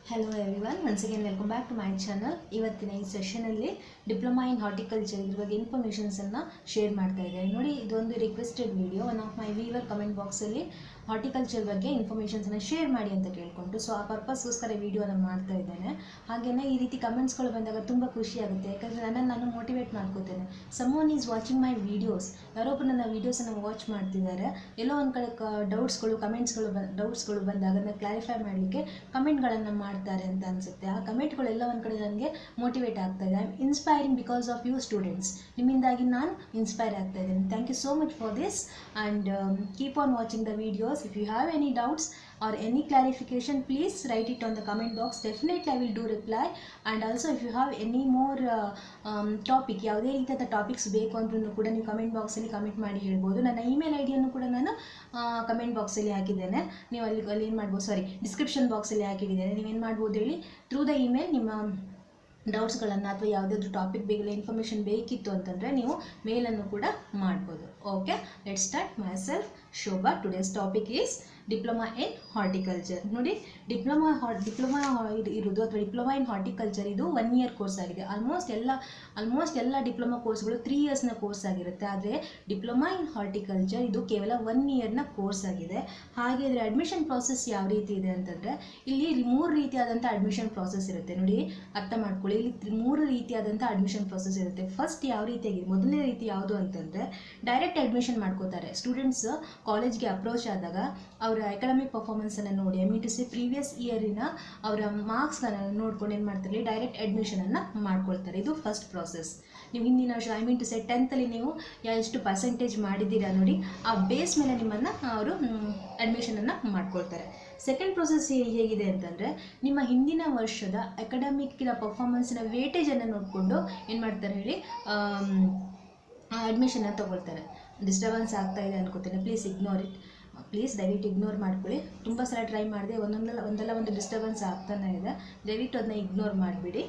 Hello everyone, once again welcome back to my channel. ಇವತ್ತಿನ ಈ session ಅಲ್ಲಿ diploma in horticulture ಇದ್ರ ಬಗ್ಗೆ ಇನ್ಫಾರ್ಮೇಷನ್ಸ್ ಅನ್ನು ಶೇರ್ ಮಾಡ್ತಾ ಇದ್ದಾರೆ. ನೋಡಿ, ಇದೊಂದು requested video. One of my viewer comment box ಅಲ್ಲಿ ಹಾರ್ಟಿಕಲ್ಚರ್ ಬಗ್ಗೆ ಇನ್ಫಾರ್ಮೇಷನ್ಸ್ ಅನ್ನು ಶೇರ್ ಮಾಡಿ ಅಂತ ಕೇಳ್ಕೊಂಡು, ಸೊ ಆ ಪರ್ಪಸ್ಗೋಸ್ಕರ ಈ ವಿಡಿಯೋನ ಮಾಡ್ತಾ ಇದ್ದೇನೆ. ಹಾಗೇನೇ ಈ ರೀತಿ ಕಮೆಂಟ್ಸ್ಗಳು ಬಂದಾಗ ತುಂಬ ಖುಷಿ ಆಗುತ್ತೆ, ಯಾಕಂದರೆ ನಾನು ಮೋಟಿವೇಟ್ ಮಾಡ್ಕೋತೇನೆ. Someone is watching my videos, ಯಾರೊಬ್ಬರು ನನ್ನ ವೀಡಿಯೋಸನ್ನು ವಾಚ್ ಮಾಡ್ತಿದ್ದಾರೆ, ಎಲ್ಲೋ ಒಂದು ಕಡೆ ಡೌಟ್ಸ್ಗಳು ಬಂದಾಗ ಅದನ್ನು ಕ್ಲಾರಿಫೈ ಮಾಡಲಿಕ್ಕೆ ಕಮೆಂಟ್ಗಳನ್ನು ಮಾಡ್ತಾರೆ ಅಂತ ಅನಿಸುತ್ತೆ. ಆ ಕಮೆಂಟ್ಗಳೆಲ್ಲ ಒಂದು ಕಡೆ ನನಗೆ ಮೋಟಿವೇಟ್ ಆಗ್ತಾ ಇದೆ. I am inspiring because of you students. ನಿಮ್ಮಿಂದಾಗಿ ನಾನು ಇನ್ಸ್ಪೈರ್ ಆಗ್ತಾ ಇದ್ದೇನೆ. Thank you so much for this and keep on watching the videos. If you have any doubts or any clarification, please write it on the comment box. Definitely I will do reply. And also if you have any more topic, ಯಾವುದೇ ರೀತಿಯಾದ topics ಬೇಕು ಅಂದ್ರೂ ಕೂಡ ನೀವು comment ಬಾಕ್ಸಲ್ಲಿ comment ಮಾಡಿ ಹೇಳ್ಬೋದು. ನನ್ನ ಇಮೇಲ್ ಐ ಡಿಯನ್ನು ಕೂಡ ನಾನು ಕಮೆಂಟ್ ಬಾಕ್ಸಲ್ಲಿ ಹಾಕಿದ್ದೇನೆ. ನೀವು ಅಲ್ಲಿ ಏನು ಮಾಡ್ಬೋದು, ಡಿಸ್ಕ್ರಿಪ್ಷನ್ ಬಾಕ್ಸಲ್ಲಿ ಹಾಕಿಟ್ಟಿದ್ದೇನೆ. ನೀವೇನು ಮಾಡ್ಬೋದು ಹೇಳಿ, ಥ್ರೂ ದ ಇಮೇಲ್ ನಿಮ್ಮ ಡೌಟ್ಸ್ಗಳನ್ನು ಅಥವಾ ಯಾವುದಾದ್ರೂ ಟಾಪಿಕ್ ಬೇಕಿಲ್ಲ, ಇನ್ಫಾರ್ಮೇಷನ್ ಬೇಕಿತ್ತು ಅಂತಂದರೆ ನೀವು ಮೇಲನ್ನು ಕೂಡ ಮಾಡ್ಬೋದು. Okay, let's start. My self Shobha. Today's topic is diploma in horticulture. ನೋಡಿ, ಡಿಪ್ಲೊಮಾ ಇರೋದು ಅಥವಾ ಡಿಪ್ಲೊಮಾ ಇನ್ ಹಾರ್ಟಿಕಲ್ಚರ್ ಇದು 1 year ಕೋರ್ಸ್ ಆಗಿದೆ. ಆಲ್ಮೋಸ್ಟ್ ಎಲ್ಲ ಡಿಪ್ಲೊಮಾ ಕೋರ್ಸ್ಗಳು 3 yearsನ ಕೋರ್ಸ್ ಆಗಿರುತ್ತೆ. ಆದರೆ ಡಿಪ್ಲೊಮಾ ಇನ್ ಹಾರ್ಟಿಕಲ್ಚರ್ ಇದು ಕೇವಲ 1 yearನ ಕೋರ್ಸ್ ಆಗಿದೆ. ಹಾಗೆ ಇದರ ಅಡ್ಮಿಷನ್ ಪ್ರಾಸೆಸ್ ಯಾವ ರೀತಿ ಇದೆ ಅಂತಂದರೆ, ಇಲ್ಲಿ 3 ರೀತಿಯಾದಂಥ ಅಡ್ಮಿಷನ್ ಪ್ರಾಸೆಸ್ ಇರುತ್ತೆ. ನೋಡಿ, ಅರ್ಥ ಮಾಡ್ಕೊಳ್ಳಿ, ಇಲ್ಲಿ 3 ರೀತಿಯಾದಂಥ ಅಡ್ಮಿಷನ್ ಪ್ರಾಸೆಸ್ ಇರುತ್ತೆ. ಫಸ್ಟ್ ಯಾವ ರೀತಿಯಾಗಿದೆ, ಮೊದಲನೇ ರೀತಿ ಯಾವುದು ಅಂತಂದರೆ, ಡೈರೆಕ್ಟ್ ಅಡ್ಮಿಷನ್ ಮಾಡ್ಕೋತಾರೆ. ಸ್ಟೂಡೆಂಟ್ಸ್ ಕಾಲೇಜ್ಗೆ ಅಪ್ರೋಚ್ ಆದಾಗ ಅವರ ಅಕಾಡೆಮಿಕ್ ಪರ್ಫಾರ್ಮೆನ್ಸನ್ನು ನೋಡಿ, I mean to say previous ಇಯರಿನ ಅವರ ಮಾರ್ಕ್ಸ್ಗಳನ್ನು ನೋಡ್ಕೊಂಡು ಏನು ಮಾಡ್ತಾರೆ, ಡೈರೆಕ್ಟ್ ಅಡ್ಮಿಷನನ್ನು ಮಾಡ್ಕೊಳ್ತಾರೆ. ಇದು ಫಸ್ಟ್ ಪ್ರಾಸೆಸ್. ನೀವು ಹಿಂದಿನ ವರ್ಷ I mean to say 10th ನೀವು ಎಷ್ಟು ಪರ್ಸೆಂಟೇಜ್ ಮಾಡಿದ್ದೀರಾ ನೋಡಿ, ಆ ಬೇಸ್ ಮೇಲೆ ನಿಮ್ಮನ್ನು ಅವರು ಅಡ್ಮಿಷನನ್ನು ಮಾಡ್ಕೊಳ್ತಾರೆ. ಸೆಕೆಂಡ್ ಪ್ರೊಸೆಸ್ ಹೇಗಿದೆ ಅಂತಂದರೆ, ನಿಮ್ಮ ಹಿಂದಿನ ವರ್ಷದ ಅಕಾಡೆಮಿಕ್ಕಿನ ಪರ್ಫಾರ್ಮೆನ್ಸಿನ ವೇಟೇಜನ್ನು ನೋಡಿಕೊಂಡು ಏನು ಮಾಡ್ತಾರೆ ಹೇಳಿ, ಅಡ್ಮಿಷನ್ನ ತೊಗೊಳ್ತಾರೆ. ಡಿಸ್ಟರ್ಬೆನ್ಸ್ ಆಗ್ತಾ ಇದೆ ಅನ್ಕೋತೇನೆ, ಪ್ಲೀಸ್ ಇಗ್ನೋರ್ ಇಟ್. ಪ್ಲೀಸ್ ದಯವಿಟ್ಟು ಇಗ್ನೋರ್ ಮಾಡ್ಕೊಳ್ಳಿ. ತುಂಬ ಸಲ ಟ್ರೈ ಮಾಡಿದೆ, ಒಂದಲ್ಲ ಡಿಸ್ಟರ್ಬೆನ್ಸ್ ಆಗ್ತಾನೆ ಇದೆ. ದಯವಿಟ್ಟು ಅದನ್ನ ಇಗ್ನೋರ್ ಮಾಡಿಬಿಡಿ.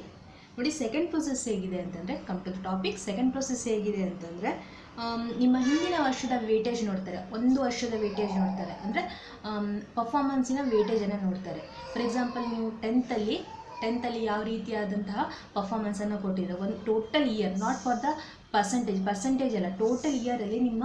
ನೋಡಿ, ಸೆಕೆಂಡ್ ಪ್ರೊಸೆಸ್ ಹೇಗಿದೆ ಅಂತಂದರೆ, come to the topic. Second process ಹೇಗಿದೆ ಅಂತಂದರೆ, ನಿಮ್ಮ ಹಿಂದಿನ ವರ್ಷದ ವೇಟೇಜ್ ನೋಡ್ತಾರೆ, 1 ವರ್ಷದ ವೇಟೇಜ್ ನೋಡ್ತಾರೆ, ಅಂದರೆ ಪರ್ಫಾರ್ಮೆನ್ಸಿನ ವೇಟೇಜನ್ನು ನೋಡ್ತಾರೆ. ಫಾರ್ ಎಕ್ಸಾಂಪಲ್, ನೀವು ಟೆಂತಲ್ಲಿ ಯಾವ ರೀತಿಯಾದಂತಹ ಪರ್ಫಾರ್ಮೆನ್ಸನ್ನು ಕೊಟ್ಟಿದ್ದಾರೆ, ಒಂದು total year, not for the percentage ಅಲ್ಲ, ಟೋಟಲ್ ಇಯರಲ್ಲಿ ನಿಮ್ಮ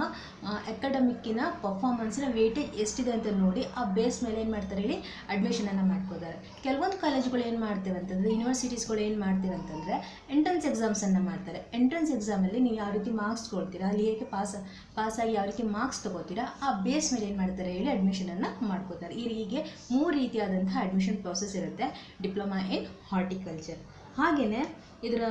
ಅಕಾಡೆಮಿಕ್ಕಿನ ಪರ್ಫಾರ್ಮೆನ್ಸಿನ ವೇಟೇಜ್ ಎಷ್ಟಿದೆ ಅಂತ ನೋಡಿ, ಆ ಬೇಸ್ ಮೇಲೆ ಏನು ಮಾಡ್ತಾರೆ ಹೇಳಿ, ಅಡ್ಮಿಷನನ್ನು ಮಾಡ್ಕೋತಾರೆ. ಕೆಲವೊಂದು ಕಾಲೇಜುಗಳು ಏನು ಮಾಡ್ತೇವೆ ಅಂತಂದರೆ, ಯೂನಿವರ್ಸಿಟೀಸ್ಗಳು ಏನು ಮಾಡ್ತೇವೆ ಅಂತಂದರೆ, ಎಂಟ್ರೆನ್ಸ್ ಎಕ್ಸಾಮ್ಸನ್ನು ಮಾಡ್ತಾರೆ. ಎಂಟ್ರೆನ್ಸ್ ಎಕ್ಸಾಮಲ್ಲಿ ನೀವು ಯಾವ ರೀತಿ ಮಾರ್ಕ್ಸ್ ತೊಗೊಳ್ತೀರಾ, ಅಲ್ಲಿ ಹೇಗೆ ಪಾಸಾಗಿ ಯಾವ ರೀತಿ ಮಾರ್ಕ್ಸ್ ತೊಗೋತೀರಾ, ಆ ಬೇಸ್ ಮೇಲೆ ಏನು ಮಾಡ್ತಾರೆ ಹೇಳಿ, ಅಡ್ಮಿಷನನ್ನು ಮಾಡ್ಕೋತಾರೆ. ಹೀಗೆ 3 ರೀತಿಯಾದಂತಹ ಅಡ್ಮಿಷನ್ ಪ್ರಾಸೆಸ್ ಇರುತ್ತೆ ಡಿಪ್ಲೊಮಾ ಇನ್ ಹಾರ್ಟಿಕಲ್ಚರ್. ಹಾಗೆಯೇ ಇದರ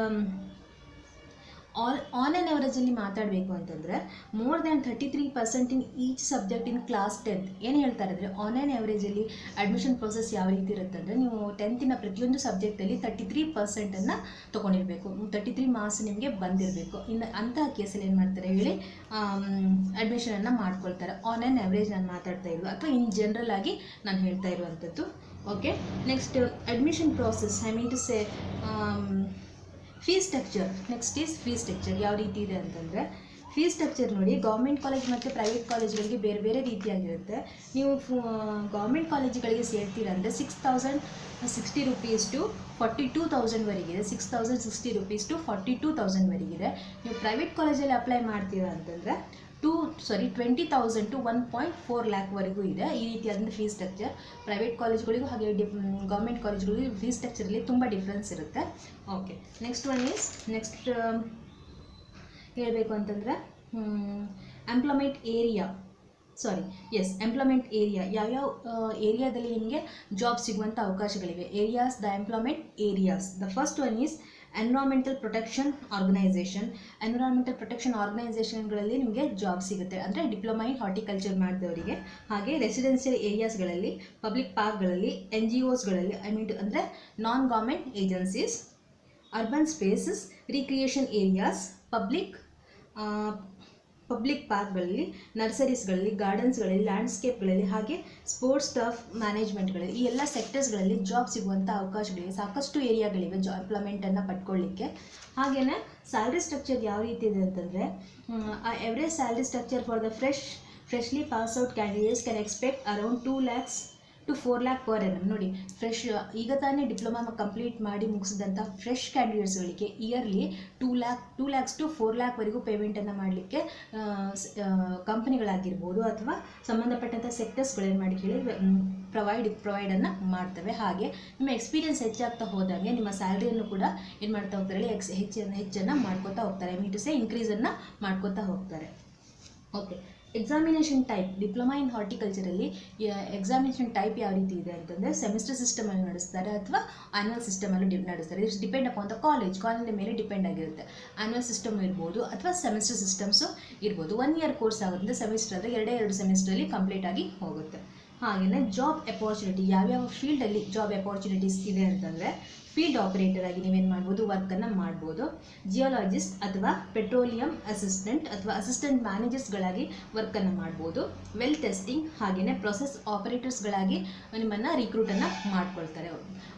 ಆನ್ ಆ್ಯನ್ ಎವರೇಜಲ್ಲಿ ಮಾತಾಡಬೇಕು ಅಂತಂದರೆ, more than 33% in each subject in class 10th. ಏನು ಹೇಳ್ತಾರೆ ಅಂದರೆ, ಆನ್ ಆ್ಯನ್ ಎವರೇಜಲ್ಲಿ ಅಡ್ಮಿಷನ್ ಪ್ರೊಸೆಸ್ ಯಾವ ರೀತಿ ಇರುತ್ತೆ ಅಂದರೆ, ನೀವು 10th ಪ್ರತಿಯೊಂದು ಸಬ್ಜೆಕ್ಟಲ್ಲಿ 33%ಅನ್ನು ತೊಗೊಂಡಿರಬೇಕು, 33 ಮಾರ್ಕ್ಸ್ ನಿಮಗೆ ಬಂದಿರಬೇಕು. ಇನ್ನು ಅಂತಹ ಕೇಸಲ್ಲಿ ಏನು ಮಾಡ್ತಾರೆ ಹೇಳಿ, ಅಡ್ಮಿಷನನ್ನು ಮಾಡ್ಕೊಳ್ತಾರೆ. ಆನ್ ಆ್ಯನ್ ಎವರೇಜ್ ನಾನು ಮಾತಾಡ್ತಾ ಇರೋದು, ಅಥವಾ ಇನ್ ಜನರಲ್ ಆಗಿ ನಾನು ಹೇಳ್ತಾ ಇರುವಂಥದ್ದು. Okay, next admission process, I mean to say fees structure. Next is fees structure ಯಾವ ರೀತಿ ಇದೆ ಅಂತಂದರೆ, ಫೀಸ್ ಸ್ಟ್ರಕ್ಚರ್ ನೋಡಿ, ಗೌರ್ಮೆಂಟ್ ಕಾಲೇಜ್ ಮತ್ತು ಪ್ರೈವೇಟ್ ಕಾಲೇಜ್ಗಳಿಗೆ ಬೇರೆ ಬೇರೆ ರೀತಿಯಾಗಿರುತ್ತೆ. ನೀವು ಗೌರ್ಮೆಂಟ್ ಕಾಲೇಜುಗಳಿಗೆ ಸೇರ್ತೀರಾ ಅಂದರೆ 6,060 rupees to 42,000ವರೆಗಿದೆ. 6,060 rupees to 42,000ವರೆಗಿದೆ. ನೀವು ಪ್ರೈವೇಟ್ ಕಾಲೇಜಲ್ಲಿ ಅಪ್ಲೈ ಮಾಡ್ತೀರಾ ಅಂತಂದರೆ 20,000 to 1.4 lakh ಇದೆ. ಈ ರೀತಿಯಾದಂಥ ಫೀಸ್ ಸ್ಟ್ರಕ್ಚರ್ ಪ್ರೈವೇಟ್ ಕಾಲೇಜ್ಗಳಿಗೂ ಹಾಗೆ ಗೌರ್ಮೆಂಟ್ ಕಾಲೇಜ್ಗಳಿಗೂ ಫೀಸ್ ಸ್ಟ್ರಕ್ಚರಲ್ಲಿ ತುಂಬ ಡಿಫ್ರೆನ್ಸ್ ಇರುತ್ತೆ. ಓಕೆ, ನೆಕ್ಸ್ಟ್ ಹೇಳಬೇಕು ಅಂತಂದರೆ, ಎಂಪ್ಲಾಯ್ಮೆಂಟ್ ಏರಿಯಾ, ಯಾವ್ಯಾವ ಏರಿಯಾದಲ್ಲಿ ನಿಮಗೆ ಜಾಬ್ ಸಿಗುವಂಥ ಅವಕಾಶಗಳಿವೆ. Areas, the employment areas. The first one is environmental protection organisation. Environmental protection ಆರ್ಗನೈಸೇಷನ್ಗಳಲ್ಲಿ ನಿಮಗೆ ಜಾಬ್ ಸಿಗುತ್ತೆ, ಅಂದರೆ ಡಿಪ್ಲೊಮಾ ಇನ್ ಹಾರ್ಟಿಕಲ್ಚರ್ ಮಾಡಿದವರಿಗೆ. ಹಾಗೆ ರೆಸಿಡೆನ್ಷಿಯಲ್ ಏರಿಯಾಸ್ಗಳಲ್ಲಿ, ಪಬ್ಲಿಕ್ ಪಾರ್ಕ್ಗಳಲ್ಲಿ, NGOsಗಳಲ್ಲಿ, ಐ ಮೀನ್ ಅಂದರೆ non government agencies, urban spaces, recreation areas, public ಪಾರ್ಕ್ಗಳಲ್ಲಿ, ನರ್ಸರೀಸ್ಗಳಲ್ಲಿ, ಗಾರ್ಡನ್ಸ್ಗಳಲ್ಲಿ, ಲ್ಯಾಂಡ್ಸ್ಕೇಪ್ಗಳಲ್ಲಿ, ಹಾಗೆ ಸ್ಪೋರ್ಟ್ಸ್ ಸ್ಟಾಫ್ ಮ್ಯಾನೇಜ್ಮೆಂಟ್ಗಳಲ್ಲಿ, ಈ ಎಲ್ಲ ಸೆಕ್ಟರ್ಸ್ಗಳಲ್ಲಿ ಜಾಬ್ ಸಿಗುವಂಥ ಅವಕಾಶಗಳಿವೆ. ಸಾಕಷ್ಟು ಏರಿಯಾಗಳಿವೆ ಎಂಪ್ಲಾಯ್ಮೆಂಟನ್ನು ಪಡ್ಕೊಳ್ಳಿಕ್ಕೆ. ಹಾಗೆಯೇ ಸ್ಯಾಲ್ರಿ ಸ್ಟ್ರಕ್ಚರ್ ಯಾವ ರೀತಿ ಇದೆ ಅಂತಂದರೆ, average salary structure for the freshly pass out candidates can expect around 2 lakhs to 4 lakh per annum. ನೋಡಿ ಫ್ರೆಶ್ ಈಗ ತಾನೇ ಡಿಪ್ಲೊಮಾ ಕಂಪ್ಲೀಟ್ ಮಾಡಿ ಮುಗಿಸಿದಂಥ fresh ಕ್ಯಾಂಡಿಡೇಟ್ಸ್ಗಳಿಗೆ yearly 2 lakhs to 4 lakh ವರೆಗೂ ಪೇಮೆಂಟನ್ನು ಮಾಡಲಿಕ್ಕೆ ಕಂಪನಿಗಳಾಗಿರ್ಬೋದು ಅಥವಾ ಸಂಬಂಧಪಟ್ಟಂಥ ಸೆಕ್ಟರ್ಸ್ಗಳು ಏನು ಮಾಡಿ ಹೇಳಿ ಪ್ರೊವೈಡನ್ನು ಮಾಡ್ತವೆ. ಹಾಗೆ ನಿಮ್ಮ ಎಕ್ಸ್ಪೀರಿಯನ್ಸ್ ಹೆಚ್ಚಾಗ್ತಾ ಹೋದಂಗೆ ನಿಮ್ಮ ಸ್ಯಾಲ್ರಿಯನ್ನು ಕೂಡ ಏನು ಮಾಡ್ತಾ ಹೋಗ್ತಾರೆ, ಹೆಚ್ಚನ್ನು ಮಾಡ್ಕೋತಾ ಹೋಗ್ತಾರೆ. ಮೀನ್ ಟು ಸೇ ಇನ್ಕ್ರೀಸನ್ನು ಮಾಡ್ಕೋತಾ ಹೋಗ್ತಾರೆ. Okay, examination type diploma in ಹಾರ್ಟಿಕಲ್ಚರಲ್ಲಿ ಎಕ್ಸಾಮಿನೇಷನ್ ಟೈಪ್ ಯಾವ ರೀತಿ ಇದೆ ಅಂತಂದರೆ ಸೆಮಿಸ್ಟರ್ ಸಿಸ್ಟಮಲ್ಲಿ ನಡೆಸ್ತಾರೆ ಅಥವಾ ಆ್ಯನ್ಯುವಲ್ ಸಿಸ್ಟಮಲ್ಲಿ ನಡೆಸ್ತಾರೆ. ಇಟ್ಸ್ ಡಿಪೆಂಡ್ ಅಪಾನ್ ದ ಕಾಲೇಜಿನ ಮೇಲೆ ಡಿಪೆಂಡ್ ಆಗಿರುತ್ತೆ. ಆ್ಯನ್ಯುವಲ್ ಸಿಸ್ಟಮ್ ಇರ್ಬೋದು ಅಥವಾ ಸೆಮಿಸ್ಟರ್ ಸಿಸ್ಟಮ್ಸು ಇರ್ಬೋದು. 1 year ಕೋರ್ಸ್ ಆಗುತ್ತೆ. ಸೆಮಿಸ್ಟರ್ ಅಂದರೆ 2 ಸೆಮಿಸ್ಟ್ರಲ್ಲಿ ಕಂಪ್ಲೀಟ್ ಆಗಿ ಹೋಗುತ್ತೆ. ಹಾಗೆಯೇ ಜಾಬ್ ಅಪಾರ್ಚುನಿಟಿ ಯಾವ್ಯಾವ ಫೀಲ್ಡಲ್ಲಿ ಜಾಬ್ ಅಪಾರ್ಚುನಿಟೀಸ್ ಇದೆ ಅಂತಂದರೆ ಫೀಲ್ಡ್ ಆಪರೇಟರ್ ಆಗಿ ನೀವೇನು ಮಾಡ್ಬೋದು, ವರ್ಕನ್ನು ಮಾಡ್ಬೋದು. ಜಿಯಾಲಜಿಸ್ಟ್ ಅಥವಾ ಪೆಟ್ರೋಲಿಯಂ ಅಸಿಸ್ಟೆಂಟ್ ಅಥವಾ ಅಸಿಸ್ಟೆಂಟ್ ಮ್ಯಾನೇಜರ್ಸ್ಗಳಾಗಿ ವರ್ಕನ್ನು ಮಾಡ್ಬೋದು. ವೆಲ್ ಟೆಸ್ಟಿಂಗ್ ಹಾಗೆಯೇ ಪ್ರೊಸೆಸ್ ಆಪರೇಟರ್ಸ್ಗಳಾಗಿ ನಿಮ್ಮನ್ನು ರಿಕ್ರೂಟನ್ನು ಮಾಡ್ಕೊಳ್ತಾರೆ.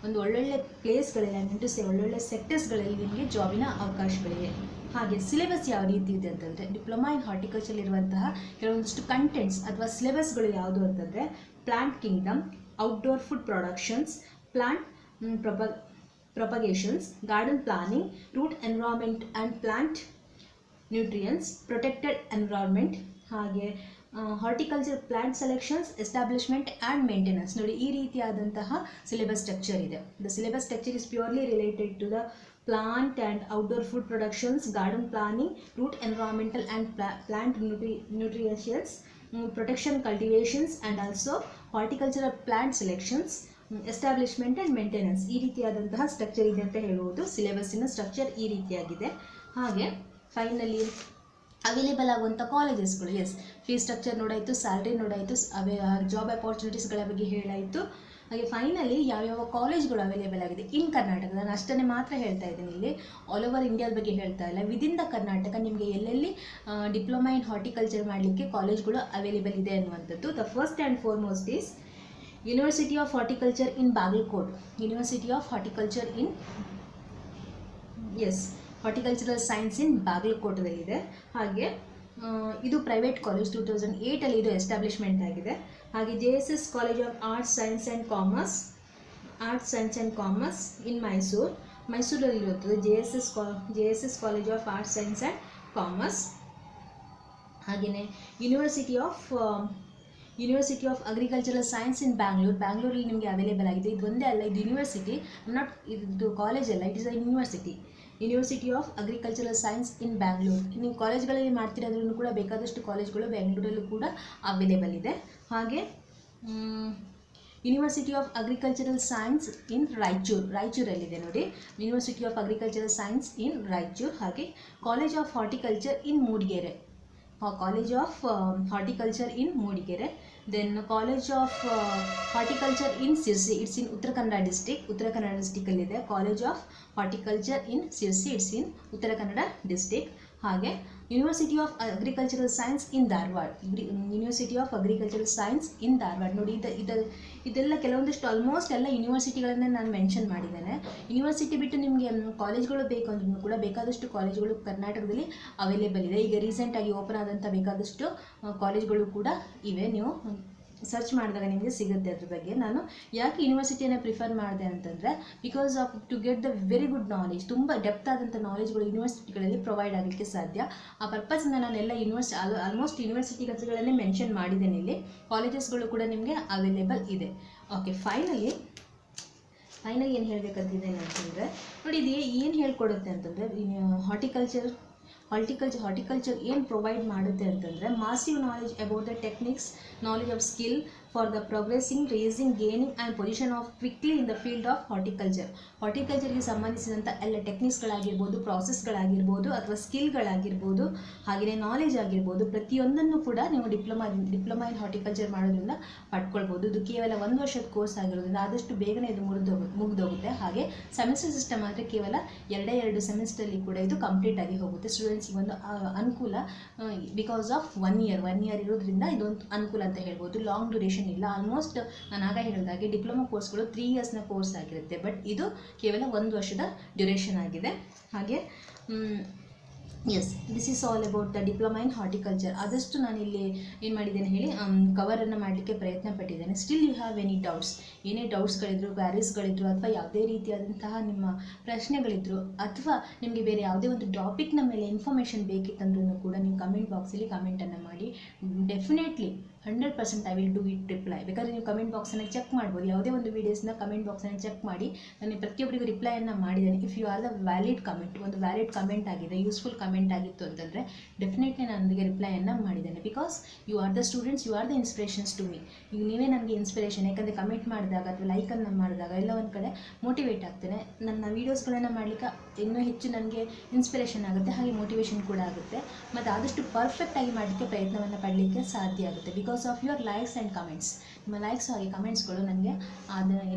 ಒಂದು ಒಳ್ಳೊಳ್ಳೆ ಪ್ಲೇಸ್ಗಳಿದೆ, ಮೀನ್ ಟು ಸೇ ಒಳ್ಳೊಳ್ಳೆ ಸೆಕ್ಟರ್ಸ್ಗಳಲ್ಲಿ ನಿಮಗೆ ಜಾಬಿನ ಅವಕಾಶಗಳಿವೆ. ಹಾಗೆ ಸಿಲೆಬಸ್ ಯಾವ ರೀತಿ ಇದೆ ಅಂತಂದರೆ ಡಿಪ್ಲೊಮಾ ಇನ್ ಹಾರ್ಟಿಕಲ್ಚರ್ ಇರುವಂತಹ ಕೆಲವೊಂದಿಷ್ಟು ಕಂಟೆಂಟ್ಸ್ ಅಥವಾ ಸಿಲೆಬಸ್ಗಳು ಯಾವುದು ಅಂತಂದರೆ plant Kingdom, outdoor food productions, plant propagations, garden planning, root environment and plant nutrients, protected environment, ಹಾಗೆ horticulture plant selections, establishment and maintenance. ನೋಡಿ ಈ ರೀತಿಯಾದಂತಹ ಸಿಲೆಬಸ್ ಸ್ಟ್ರಕ್ಚರ್ ಇದೆ. The syllabus structure is purely related to the plant and outdoor food productions, garden planning, root environmental and plant nutrients, protection cultivations and also horticultural plant selections, establishment and maintenance. ಈ ರೀತಿಯಾದಂತಹ structure ಇದೆ ಅಂತ ಹೇಳ್ಬೋದು. ಸಿಲೆಬಸ್ಸಿನ structure ಈ ರೀತಿಯಾಗಿದೆ. ಹಾಗೆ finally available ಆಗುವಂಥ ಕಾಲೇಜಸ್ಗಳು, ಎಸ್ ಫೀಸ್ ಸ್ಟ್ರಕ್ಚರ್ ನೋಡಾಯಿತು, ಸ್ಯಾಲ್ರಿ ನೋಡಾಯಿತು, ಜಾಬ್ ಅಪಾರ್ಚುನಿಟೀಸ್ಗಳ ಬಗ್ಗೆ ಹೇಳಾಯಿತು. ಹಾಗೆ ಫೈನಲಿ ಯಾವ್ಯಾವ ಕಾಲೇಜ್ಗಳು ಅವೈಲೇಬಲ್ ಆಗಿದೆ ಇನ್ ಕರ್ನಾಟಕ. ನಾನು ಅಷ್ಟನ್ನೇ ಮಾತ್ರ ಹೇಳ್ತಾ ಇದ್ದೀನಿ, ಇಲ್ಲಿ ಆಲ್ ಓವರ್ ಇಂಡಿಯಾದ ಬಗ್ಗೆ ಹೇಳ್ತಾ ಇಲ್ಲ. ವಿದಿನ್ ದ ಕರ್ನಾಟಕ ನಿಮಗೆ ಎಲ್ಲೆಲ್ಲಿ ಡಿಪ್ಲೊಮಾ ಇನ್ ಹಾರ್ಟಿಕಲ್ಚರ್ ಮಾಡಲಿಕ್ಕೆ ಕಾಲೇಜ್ಗಳು ಅವೈಲೇಬಲ್ ಇದೆ ಅನ್ನುವಂಥದ್ದು. The first and foremost is university of horticulture in Bagalkot. University of horticulture in horticultural science in ಬಾಗಲಕೋಟದಲ್ಲಿದೆ. ಹಾಗೆ ಇದು ಪ್ರೈವೇಟ್ ಕಾಲೇಜ್, 2008 ಇದು ಎಸ್ಟಾಬ್ಲಿಷ್ಮೆಂಟ್ ಆಗಿದೆ. ಹಾಗೆ JSS college of arts science and commerce in ಮೈಸೂರಲ್ಲಿರುತ್ತದೆ JSS college of arts science and commerce. ಹಾಗೆಯೇ university of agricultural science in ಬ್ಯಾಂಗ್ಳೂರಲ್ಲಿ ನಿಮಗೆ ಅವೈಲೇಬಲ್ ಆಗಿದೆ. ಇದು ಒಂದೇ ಅಲ್ಲ, ಇದು ಯೂನಿವರ್ಸಿಟಿ, ಇದು ಕಾಲೇಜ್ ಅಲ್ಲ, it is a university of agricultural science ಇನ್ ಬ್ಯಾಂಗ್ಳೂರ್. ನೀವು ಕಾಲೇಜ್ಗಳಲ್ಲಿ ಮಾಡ್ತಿರೋದ್ರೂ ಕೂಡ ಬೇಕಾದಷ್ಟು ಕಾಲೇಜ್ಗಳು ಬೆಂಗಳೂರಲ್ಲೂ ಕೂಡ ಅವೈಲೇಬಲ್ ಇದೆ. ಹಾಗೆ university of agricultural science in ರಾಯಚೂರಲ್ಲಿದೆ ನೋಡಿ, university of agricultural science in Raichur. ಹಾಗೆ college of horticulture in Mudigere, college of horticulture in Mudigere. Then college of horticulture in Sirsi, it's in Uttara Kannada ಡಿಸ್ಟಿಕಲ್ಲಿದೆ. College of horticulture in Sirsi, it's in Uttara Kannada district. ಹಾಗೆ university of agricultural science in Dharwad, university of agricultural science in Dharwad. ನೋಡಿ ಇದೆಲ್ಲ ಕೆಲವೊಂದಿಷ್ಟು almost ಎಲ್ಲ ಯೂನಿವರ್ಸಿಟಿಗಳನ್ನೇ ನಾನು mention ಮಾಡಿದ್ದೇನೆ. University ಬಿಟ್ಟು ನಿಮಗೆ ಕಾಲೇಜ್ಗಳು ಬೇಕು ಅಂದ್ರೂ ಕೂಡ ಬೇಕಾದಷ್ಟು ಕಾಲೇಜ್ಗಳು ಕರ್ನಾಟಕದಲ್ಲಿ ಅವೈಲೇಬಲ್ ಇದೆ. ಈಗ ರೀಸೆಂಟಾಗಿ ಓಪನ್ ಆದಂಥ ಬೇಕಾದಷ್ಟು ಕಾಲೇಜ್ಗಳು ಕೂಡ ಇವೆ. ನೀವು ಸರ್ಚ್ ಮಾಡಿದಾಗ ನಿಮಗೆ ಸಿಗುತ್ತೆ ಅದ್ರ ಬಗ್ಗೆ. ನಾನು ಯಾಕೆ ಯೂನಿವರ್ಸಿಟಿಯನ್ನು ಪ್ರಿಫರ್ ಮಾಡಿದೆ ಅಂತಂದರೆ because of to get the very good knowledge, ತುಂಬ ಡೆಪ್ತ್ ಆದಂಥ ನಾಲೆಜ್ಗಳು ಯೂನಿವರ್ಸಿಟಿಗಳಲ್ಲಿ ಪ್ರೊವೈಡ್ ಆಗಲಿಕ್ಕೆ ಸಾಧ್ಯ. ಆ ಪರ್ಪಸ್ಸಿಂದ ನಾನೆಲ್ಲ ಆಲ್ಮೋಸ್ಟ್ ಯೂನಿವರ್ಸಿಟಿಗಳನ್ನೇ ಮೆನ್ಷನ್ ಮಾಡಿದ್ದೇನೆ. ಇಲ್ಲಿ ಕಾಲೇಜಸ್ಗಳು ಕೂಡ ನಿಮಗೆ ಅವೈಲೇಬಲ್ ಇದೆ. ಓಕೆ, ಫೈನಲಿ ಏನು ಹೇಳಬೇಕಂತಿದ್ದೇನೆ ಅಂತಂದರೆ ನೋಡಿ, ಇದು ಏನು ಹೇಳ್ಕೊಡುತ್ತೆ ಅಂತಂದರೆ ಹಾರ್ಟಿಕಲ್ಚರ್ ಏನು ಪ್ರೊವೈಡ್ ಮಾಡುತ್ತೆ ಅಂತಂದರೆ massive knowledge about the techniques, knowledge of skill for the progressing, racing, gaining and position of quickly in the field of ಹಾರ್ಟಿಕಲ್ಚರ್ಗೆ ಸಂಬಂಧಿಸಿದಂಥ ಎಲ್ಲ ಟೆಕ್ನಿಕ್ಸ್ಗಳಾಗಿರ್ಬೋದು, ಪ್ರಾಸೆಸ್ಗಳಾಗಿರ್ಬೋದು ಅಥವಾ ಸ್ಕಿಲ್ಗಳಾಗಿರ್ಬೋದು, ಹಾಗೆಯೇ ನಾಲೆಜ್ ಆಗಿರ್ಬೋದು, ಪ್ರತಿಯೊಂದನ್ನು ಕೂಡ ನೀವು ಡಿಪ್ಲೊಮಾ ಇನ್ ಹಾರ್ಟಿಕಲ್ಚರ್ ಮಾಡೋದ್ರಿಂದ ಪಡ್ಕೊಳ್ಬೋದು. ಇದು ಕೇವಲ 1 ವರ್ಷದ ಕೋರ್ಸ್ ಆಗಿರೋದ್ರಿಂದ ಆದಷ್ಟು ಬೇಗನೆ ಇದು ಮುಗಿದೋಗುತ್ತೆ. ಹಾಗೆ ಸೆಮಿಸ್ಟರ್ ಸಿಸ್ಟಮ್ ಆದರೆ ಕೇವಲ 2 ಸೆಮಿಸ್ಟರ್ಲಿ ಕೂಡ ಇದು ಕಂಪ್ಲೀಟ್ ಆಗಿ ಹೋಗುತ್ತೆ. ಸ್ಟೂಡೆಂಟ್ಸಿಗೆ ಒಂದು ಅನುಕೂಲ, ಬಿಕಾಸ್ ಆಫ್ 1 year ಇರೋದ್ರಿಂದ ಇದೊಂದು ಅನುಕೂಲ ಅಂತ ಹೇಳ್ಬೋದು. ಲಾಂಗ್ ಡ್ಯೂರೇಷನ್ ಇಲ್ಲ. ಆಲ್ಮೋಸ್ಟ್ ನಾನು ಆಗ ಹೇಳಿದಾಗೆ ಡಿಪ್ಲೊಮಾ ಕೋರ್ಸ್ಗಳು 3 yearsನ ಕೋರ್ಸ್ ಆಗಿರುತ್ತೆ, ಬಟ್ ಇದು ಕೇವಲ 1 ವರ್ಷದ ಡ್ಯೂರೇಷನ್ ಆಗಿದೆ. ಹಾಗೆ yes, this is all about the diploma in horticulture. ಆದಷ್ಟು ನಾನಿಲ್ಲಿ ಏನು ಮಾಡಿದ್ದೇನೆ ಹೇಳಿ, ಕವರನ್ನು ಮಾಡಲಿಕ್ಕೆ ಪ್ರಯತ್ನ ಪಟ್ಟಿದ್ದೇನೆ. Still you have any doubts, ಏನೇ ಡೌಟ್ಸ್ಗಳಿದ್ರು, ಕ್ವಾರೀಸ್ಗಳಿದ್ರು, ಅಥವಾ ಯಾವುದೇ ರೀತಿಯಾದಂತಹ ನಿಮ್ಮ ಪ್ರಶ್ನೆಗಳಿದ್ರು, ಅಥವಾ ನಿಮಗೆ ಬೇರೆ ಯಾವುದೇ ಒಂದು ಟಾಪಿಕ್ನ ಮೇಲೆ ಇನ್ಫಾರ್ಮೇಷನ್ ಬೇಕಿತ್ತಂದ್ರೂ ಕೂಡ ನೀವು ಕಮೆಂಟ್ ಬಾಕ್ಸಲ್ಲಿ ಕಮೆಂಟನ್ನು ಮಾಡಿ. Definitely 100% I will do it reply. ಬೇಕಾದರೆ ನೀವು ಕಮೆಂಟ್ ಬಾಕ್ಸನ್ನು ಚೆಕ್ ಮಾಡ್ಬೋದು, ಯಾವುದೇ ಒಂದು ವೀಡಿಯೋಸ್ನ ಕಮೆಂಟ್ ಬಾಕ್ಸನ್ನು ಚೆಕ್ ಮಾಡಿ. ನಾನು ಪ್ರತಿಯೊಬ್ಬರಿಗೂ ರಿಪ್ಲೈಯನ್ನು ಮಾಡಿದ್ದೇನೆ. If you are the valid comment, ಒಂದು ವ್ಯಾಲಿಡ್ ಕಮೆಂಟ್ ಆಗಿದೆ, ಯೂಸ್ಫುಲ್ ಕಮೆಂಟ್ ಆಗಿತ್ತು ಅಂತಂದರೆ ಡೆಫಿನೆಟ್ಲಿ ನಾನು ಅದಕ್ಕೆ ರಿಪ್ಲೈಯನ್ನು ಮಾಡಿದ್ದೇನೆ. Because you are the students, you are the inspirations to me. ಈಗ ನೀವೇ ನನಗೆ ಇನ್ಸ್ಪಿರೇಷನ್. ಯಾಕಂದರೆ ಕಮೆಂಟ್ ಮಾಡಿದಾಗ ಅಥವಾ ಲೈಕನ್ನು ಮಾಡಿದಾಗ ಎಲ್ಲ ಒಂದು ಕಡೆ ಮೋಟಿವೇಟ್ ಆಗ್ತೇನೆ. ನನ್ನ ವೀಡಿಯೋಸ್ಗಳನ್ನು ಮಾಡಲಿಕ್ಕೆ ಇನ್ನೂ ಹೆಚ್ಚು ನನಗೆ ಇನ್ಸ್ಪಿರೇಷನ್ ಆಗುತ್ತೆ, ಹಾಗೆ ಮೋಟಿವೇಶನ್ ಕೂಡ ಆಗುತ್ತೆ. ಮತ್ತು ಆದಷ್ಟು ಪರ್ಫೆಕ್ಟಾಗಿ ಮಾಡಲಿಕ್ಕೆ ಪ್ರಯತ್ನವನ್ನು ಪಡಲಿಕ್ಕೆ ಸಾಧ್ಯ ಆಗುತ್ತೆ. Because of your likes and comments. ನಿಮ್ಮ ಲೈಕ್ಸ್ ಹಾಗೆ ಕಮೆಂಟ್ಸ್ಗಳು ನನಗೆ ಅದನ್ನು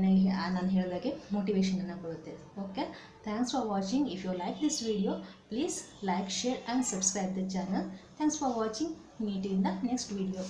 ನಾನು ಹೇಳಿದಾಗೆ ಮೋಟಿವೇಶನನ್ನು ಕೊಡುತ್ತೆ. Okay, thanks for watching. If you like this video, please like, share and subscribe the channel. Thanks for watching. Meet in the next video.